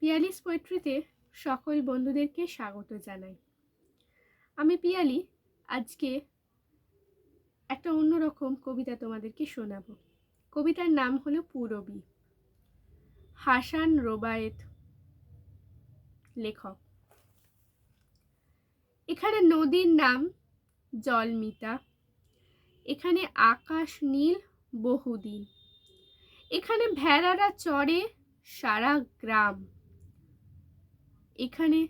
পিয়ালিস পোয়েট্রিতে সকল বন্ধুদেরকে স্বাগত জানাই। আমি পিয়ালি আজকে একটা অন্যরকম কবিতা তোমাদেরকে শোনাবো। কবিতার নাম হলো পুরবী। হাসান রোবায়েত লেখক। এখানে নদীর নাম জলমিতা, এখানে আকাশ নীল বহুদিন, এখানে ভেড়ারা চড়ে সারা গ্রাম, এখানে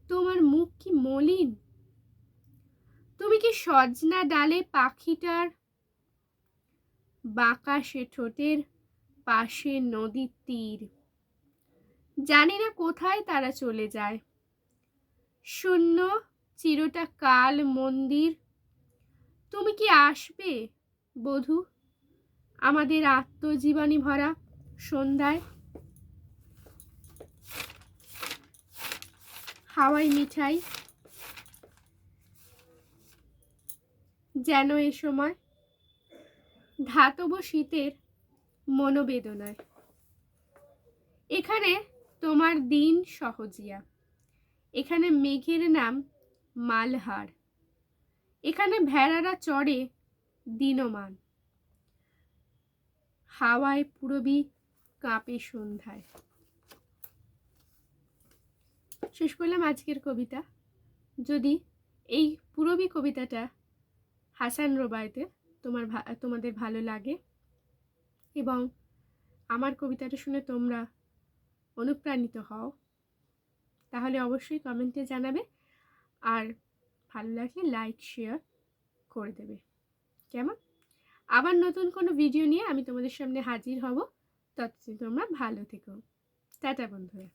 তোমার মুখ কি মলিন, তুমি কি সজনা ডালে পাখিটার বাঁকা সে ঠোঁটের পাশে নদীর তীর, জানি না কোথায় তারা চলে যায়, শূন্য চিরটা কাল মন্দির, তুমি কি আসবে বধূ আমাদের আত্মজীবনী ভরা সন্ধ্যায়? হাওয়াই মিঠাই যেন এ সময় ধাতব শীতের মনোবেদনায়, এখানে তোমার দিন সহজিয়া, এখানে মেঘের নাম মালহার, এখানে ভেড়ারা চড়ে দিনমান, হাওয়ায় পুরবী কাঁপে সন্ধ্যায়। শেষ করলাম আজকের কবিতা। যদি এই পুরবী কবিতাটা হাসান রোবায়েতের তোমাদের ভালো লাগে এবং আমার কবিতাটা শুনে তোমরা অনুপ্রাণিত হও, তাহলে অবশ্যই কমেন্টে জানাবে, আর ভালো লাগলে লাইক শেয়ার করে দেবে। কেমন? আবার নতুন কোনো ভিডিও নিয়ে আমি তোমাদের সামনে হাজির হব। ততদিন তোমরা ভালো থেকো। টাটা বন্ধুরা।